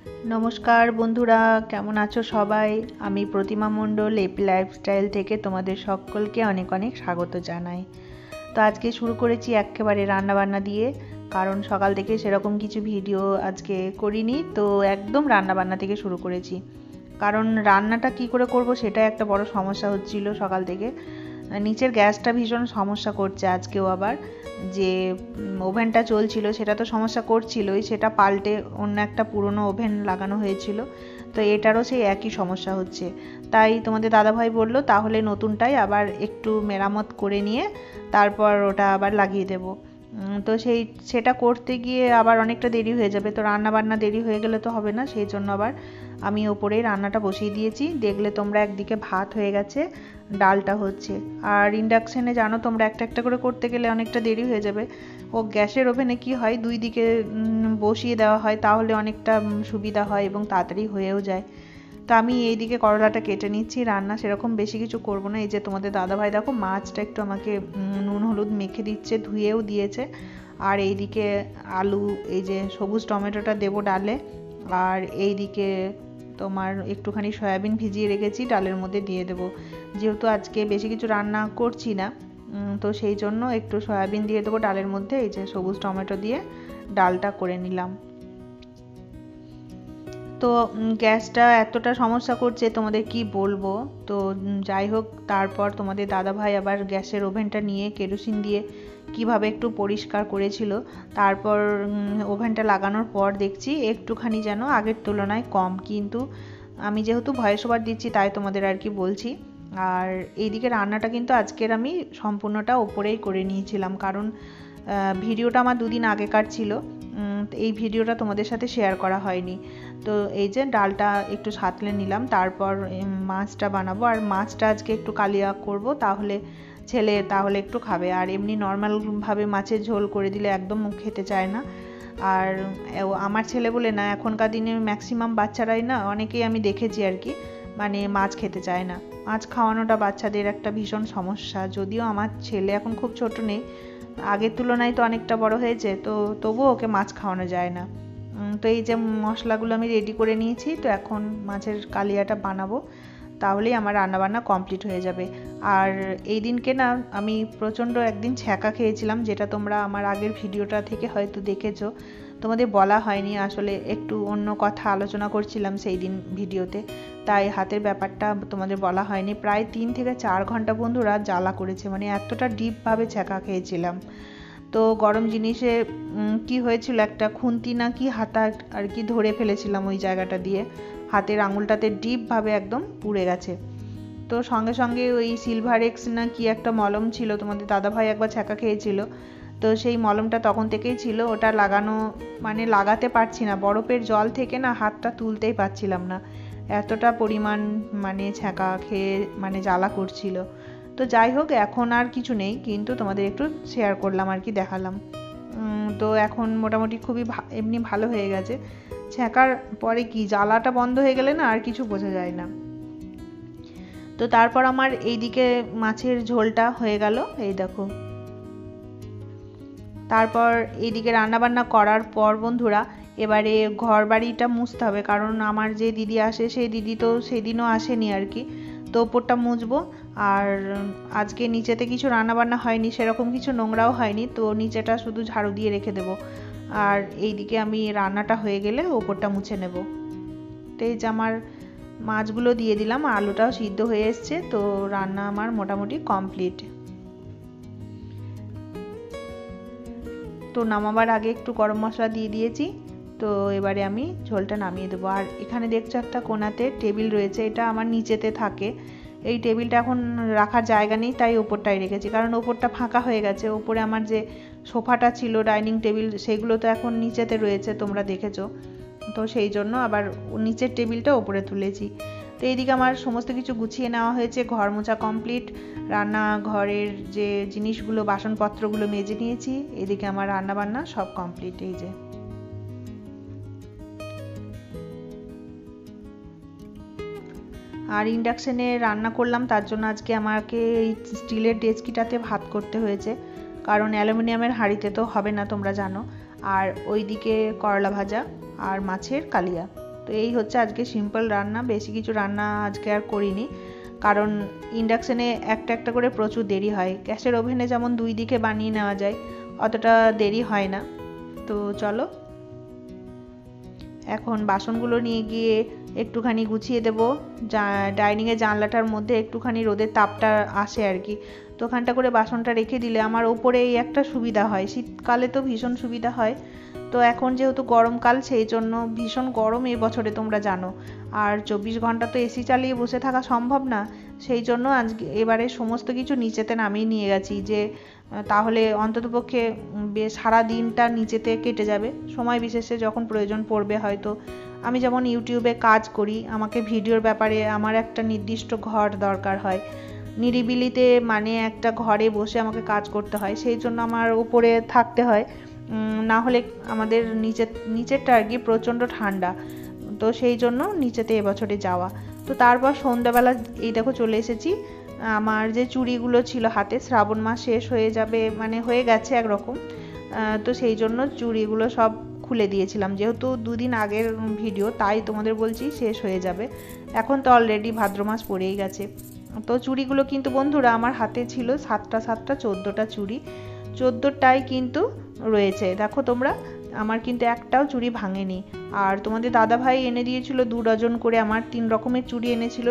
নমস্কার বন্ধুরা, কেমন আছো সবাই? আমি প্রতিমা মণ্ডল এপি লাইফস্টাইল থেকে তোমাদের সকলকে অনেক অনেক স্বাগত জানাই। তো আজকে শুরু করেছি একেবারে রান্নাবান্না দিয়ে, কারণ সকাল থেকে সেরকম কিছু ভিডিও আজকে করিনি, তো একদম রান্নাবান্না থেকে শুরু করেছি। কারণ রান্নাটা কি করে করব সেটা একটা বড় সমস্যা হচ্ছিল সকাল থেকে। নিচের গ্যাসটা ভীষণ সমস্যা করছে আজকেও আবার, যে ওভেনটা চলছিল সেটা তো সমস্যা করছিলই, সেটা পাল্টে অন্য একটা পুরনো ওভেন লাগানো হয়েছিল, তো এটারও সেই একই সমস্যা হচ্ছে। তাই তোমাদের দাদাভাই বলল তাহলে নতুনটাই আবার একটু মেরামত করে নিয়ে তারপর ওটা আবার লাগিয়ে দেব। তো সেটা করতে গিয়ে আবার অনেকটা দেরি হয়ে যাবে, তো রান্না বান্না দেরি হয়ে গেলে তো হবে না, সেই জন্য আবার আমি ওপরেই রান্নাটা বসিয়ে দিয়েছি। দেখলে তোমরা একদিকে ভাত হয়ে গেছে, ডালটা হচ্ছে। আর ইন্ডাকশানে জানো তোমরা একটা একটা করে করতে গেলে অনেকটা দেরি হয়ে যাবে। ও গ্যাসের ওভেনে কি হয়, দুই দিকে বসিয়ে দেওয়া হয়, তাহলে অনেকটা সুবিধা হয় এবং তাড়াতাড়ি হয়েও যায়। তো আমি এইদিকে করলাটা কেটে নিচ্ছি, রান্না সেরকম বেশি কিছু করব না। এই যে তোমাদের দাদাভাই দেখো মাছটা একটু আমাকে নুন হলুদ মেখে দিচ্ছে, ধুয়েও দিয়েছে। আর এইদিকে আলু, এই যে সবুজ টমেটোটা দেবো ডালে। আর এইদিকে তোমার একটুখানি সয়াবিন ভিজিয়ে রেখেছি, ডালের মধ্যে দিয়ে দেবো। যেহেতু আজকে বেশি কিছু রান্না করছি না, তো সেই জন্য একটু সয়াবিন দিয়ে দেবো ডালের মধ্যে। এই যে সবুজ টমেটো দিয়ে ডালটা করে নিলাম। তো গ্যাসটা এতটা সমস্যা করছে তোমাদের কি বলবো। তো যাই হোক, তারপর তোমাদের দাদাভাই আবার গ্যাসের ওভেনটা নিয়ে কেরোসিন দিয়ে কিভাবে একটু পরিষ্কার করেছিল। তারপর ওভেনটা লাগানোর পর দেখছি একটুখানি যেন আগের তুলনায় কম, কিন্তু আমি যেহেতু ভয়েস ওভার দিচ্ছি তাই তোমাদের আর কি বলছি। আর এইদিকে রান্নাটা কিন্তু আজকের আমি সম্পূর্ণটা ওপরেই করে নিয়েছিলাম, কারণ ভিডিওটা আমার দুদিন আগেকার ছিল, এই ভিডিওটা তোমাদের সাথে শেয়ার করা হয়নি। তো এই যে ডালটা একটু সাঁতলে নিলাম, তারপর মাছটা বানাবো। আর মাছটা আজকে একটু কালিয়া করব, ছেলে তাহলে একটু খাবে। আর এমনি নর্মালভাবে মাছের ঝোল করে দিলে একদম খেতে চায় না। আর আমার ছেলে বলে না, এখনকার দিনে ম্যাক্সিমাম বাচ্চারাই না, অনেকেই আমি দেখেছি আর কি, মানে মাছ খেতে চায় না। মাছ খাওয়ানোটা বাচ্চাদের একটা ভীষণ সমস্যা। যদিও আমার ছেলে এখন খুব ছোট নেই, আগের তুলনায় তো অনেকটা বড় হয়েছে, তো তবুও ওকে মাছ খাওয়ানো যায় না। তো এই যে মশলাগুলো আমি রেডি করে নিয়েছি, তো এখন মাছের কালিয়াটা বানাবো, তাহলেই আমার রান্নাবান্না কমপ্লিট হয়ে যাবে। আর এই দিনকে না আমি প্রচণ্ড একদিন ছ্যাঁকা খেয়েছিলাম, যেটা তোমরা আমার আগের ভিডিওটা থেকে হয়তো দেখেছো। তোমাদের বলা হয়নি, আসলে একটু অন্য কথা আলোচনা করছিলাম সেই দিন ভিডিওতে, তাই হাতের ব্যাপারটা তোমাদের বলা হয়নি। প্রায় 3 থেকে 4 ঘন্টা বন্ধুরা জ্বালা করেছে, মানে এতটা ডিপভাবে ছ্যাঁকা খেয়েছিলাম। তো গরম জিনিসে কি হয়েছিল, একটা খুন্তি না কি হাতা আর কি ধরে ফেলেছিলাম ওই জায়গাটা দিয়ে, হাতের আঙুলটাতে ডিপভাবে একদম পুড়ে গেছে। তো সঙ্গে সঙ্গে ওই সিলভারেক্স না কি একটা মলম ছিল, তোমাদের দাদাভাই একবার ছ্যাঁকা খেয়েছিল, তো সেই মলমটা তখন থেকেই ছিল, ওটা লাগানো মানে লাগাতে পারছি না, বরফের জল থেকে না হাতটা তুলতেই পারছিলাম না, এতটা পরিমাণ মানে ছ্যাঁকা খেয়ে মানে জ্বালা করছিল। তো যাই হোক, এখন আর কিছু নেই, কিন্তু তোমাদের একটু শেয়ার করলাম আর কি, দেখালাম। তো এখন মোটামুটি খুবই এমনি ভালো হয়ে গেছে। ছ্যাঁকার পরে কি জ্বালাটা বন্ধ হয়ে গেলে না আর কিছু বোঝা যায় না। তো তারপর আমার এইদিকে মাছের ঝোলটা হয়ে গেল, এই দেখো। তারপর এইদিকে রান্নাবান্না করার পর বন্ধুরা এবারে ঘর বাড়িটা মুছতে হবে, কারণ আমার যে দিদি আসে সেই দিদি তো সেদিনও আসেনি আর কি, তো ওপরটা মুছবো। আর আজকে নিচেতে কিছু রান্নাবান্না হয়নি, সেরকম কিছু নোংরাও হয়নি, তো নিচেটা শুধু ঝাড়ু দিয়ে রেখে দেবো। আর এইদিকে আমি রান্নাটা হয়ে গেলে ওপরটা মুছে নেব। তো এই যে আমার মাছগুলো দিয়ে দিলাম, আলুটাও সিদ্ধ হয়ে এসছে, তো রান্না আমার মোটামুটি কমপ্লিট। তো নামাবার আগে একটু গরম মশলা দিয়ে দিয়েছি, তো এবারে আমি ঝোলটা নামিয়ে দেবো। আর এখানে দেখছো একটা কোণাতে টেবিল রয়েছে, এটা আমার নিচেতে থাকে। এই টেবিলটা এখন রাখার জায়গা নেই, তাই ওপরটাই রেখেছি, কারণ ওপরটা ফাঁকা হয়ে গেছে। ওপরে আমার যে সোফাটা ছিল, ডাইনিং টেবিল, সেগুলো তো এখন নিচেতে রয়েছে, তোমরা দেখেছো। তো সেই জন্য আবার নিচের টেবিলটা ওপরে তুলেছি। তো এইদিকে আমার সমস্ত কিছু গুছিয়ে নেওয়া হয়েছে, ঘর মোছা কমপ্লিট, রান্নাঘরের যে জিনিসগুলো বাসনপত্রগুলো মেজে নিয়েছি, এদিকে আমার রান্না বান্না সব কমপ্লিট। এই যে আর ইন্ডাকশানে রান্না করলাম, তার জন্য আজকে আমাকে এই স্টিলের ডেচকিটাতে ভাত করতে হয়েছে, কারণ অ্যালুমিনিয়ামের হাঁড়িতে তো হবে না, তোমরা জানো। আর ওইদিকে করলা ভাজা আর মাছের কালিয়া। তো এই হচ্ছে আজকে সিম্পল রান্না, বেশি কিছু রান্না আজকে আর করিনি, কারণ ইন্ডাকশানে একটা একটা করে প্রচুর দেরি হয়। গ্যাসের ওভেনে যেমন 2 দিকে বানিয়ে নেওয়া যায়, অতটা দেরি হয় না। তো চলো এখন বাসনগুলো নিয়ে গিয়ে একটুখানি গুছিয়ে দেবো। ডাইনিংয়ের জানলাটার মধ্যে একটুখানি রোদের তাপটা আসে আর কি, তো ওখানটা করে বাসনটা রেখে দিলে আমার ওপরে এই একটা সুবিধা হয়। শীতকালে তো ভীষণ সুবিধা হয়, তো এখন যেহেতু গরমকাল সেই জন্য ভীষণ গরম এই বছরে তোমরা জানো, আর 24 ঘন্টা তো এসি চালিয়ে বসে থাকা সম্ভব না। সেই জন্য আজকে এবারে সমস্ত কিছু নিচেতে নামিয়ে নিয়ে গেছি, যে তাহলে অন্ততপক্ষে বেশ সারা দিনটা নিচেতে কেটে যাবে। সময় বিশেষে যখন প্রয়োজন পড়বে, হয়তো আমি যেমন ইউটিউবে কাজ করি, আমাকে ভিডিওর ব্যাপারে আমার একটা নির্দিষ্ট ঘর দরকার হয়, নিরিবিলিতে মানে একটা ঘরে বসে আমাকে কাজ করতে হয়, সেই জন্য আমার উপরে থাকতে হয়। না হলে আমাদের নিচেরটা আর কি প্রচণ্ড ঠান্ডা, তো সেই জন্য নিচেতে এবছরে যাওয়া। তো তারপর সন্ধ্যাবেলা এই দেখো চলে এসেছি। আমার যে চুড়িগুলো ছিল হাতে, শ্রাবণ মাস শেষ হয়ে যাবে মানে হয়ে গেছে একরকম, তো সেই জন্য চুড়িগুলো সব খুলে দিয়েছিলাম, যেহেতু 2 দিন আগের ভিডিও তাই তোমাদের বলছি শেষ হয়ে যাবে। এখন তো অলরেডি ভাদ্র মাস পড়েই গেছে। তো চুড়িগুলো কিন্তু বন্ধুরা আমার হাতে ছিল 7টা 14টা চুড়ি, 14টাই কিন্তু রয়েছে দেখো তোমরা, আমার কিন্তু একটাও চুড়ি ভাঙেনি। আর তোমাদের দাদাভাই এনে দিয়েছিল 2 ডজন করে, আমার 3 রকমের চুড়ি এনেছিল,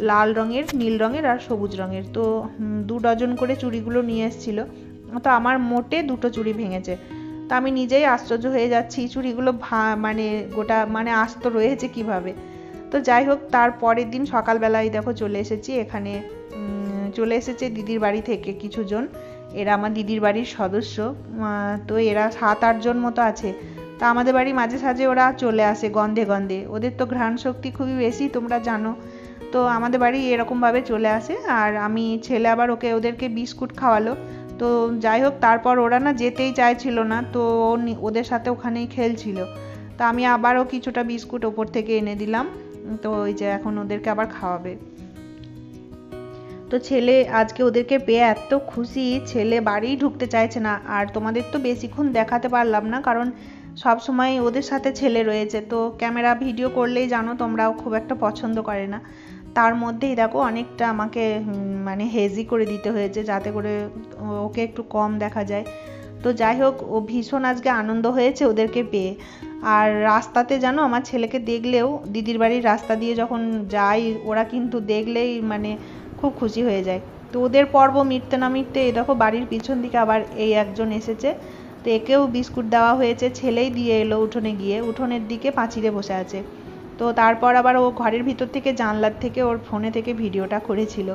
লাল রঙের, নীল রঙের আর সবুজ রঙের। তো 2 ডজন করে চুড়িগুলো নিয়ে এসেছিলো, তো আমার মোটে 2টো চুড়ি ভেঙেছে। তা আমি নিজেই আশ্চর্য হয়ে যাচ্ছি, চুড়িগুলো মানে গোটা মানে আস্ত রয়েছে কিভাবে। তো যাই হোক, তার পরের দিন সকালবেলায় দেখো চলে এসেছি এখানে। চলে এসেছে দিদির বাড়ি থেকে কিছুজন, এরা আমার দিদির বাড়ির সদস্য, তো এরা 7-8 জন মতো আছে। তা আমাদের বাড়ি মাঝে সাঝে ওরা চলে আসে গন্ধে গন্ধে, ওদের তো ঘ্রাণ শক্তি খুবই বেশি তোমরা জানো। তো আমাদের বাড়ি এরকমভাবে চলে আসে, আর আমি ছেলে আবার ওদেরকে বিস্কুট খাওয়ালো। তো যাই হোক, তারপর ওরা না যেতেই চাইছিল না, তো ওদের সাথে ওখানেই খেলছিল। তা আমি আবারও কিছুটা বিস্কুট ওপর থেকে এনে দিলাম, তো ওই যে এখন ওদেরকে আবার খাওয়াবে। তো ছেলে আজকে ওদেরকে পেয়ে এত খুশি, ছেলে বাড়িই ঢুকতে চাইছে না। আর তোমাদের তো বেশিক্ষণ দেখাতে পারলাম না, কারণ সব সময় ওদের সাথে ছেলে রয়েছে, তো ক্যামেরা ভিডিও করলেই জানো তোমরাও খুব একটা পছন্দ করে না। তার মধ্যেই দেখো অনেকটা আমাকে মানে হেজি করে দিতে হয়েছে, যাতে করে ওকে একটু কম দেখা যায়। তো যাই হোক, ও ভীষণ আজকে আনন্দ হয়েছে ওদেরকে পেয়ে। আর রাস্তাতে জানো আমার ছেলেকে দেখলেও, দিদির বাড়ির রাস্তা দিয়ে যখন যাই, ওরা কিন্তু দেখলেই মানে খুব খুশি হয়ে যায়। তো ওদের পর্ব মিটতে না মিটতে এই দেখো বাড়ির পিছন দিকে আবার এই একজন এসেছে, তো একেও বিস্কুট দেওয়া হয়েছে, ছেলেই দিয়ে এলো উঠোনে গিয়ে, উঠোনের দিকে পাঁচিলে বসে আছে। তো তারপর আবার ও ঘরের ভিতর থেকে জানলার থেকে ওর ফোনে থেকে ভিডিওটা করেছিল।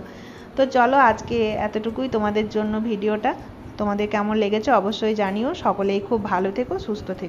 তো চলো আজকে এতটুকুই তোমাদের জন্য ভিডিওটা, তোমাদের কেমন লেগেছে অবশ্যই জানিও। সকলেই খুব ভালো থেকো, সুস্থ থেকো।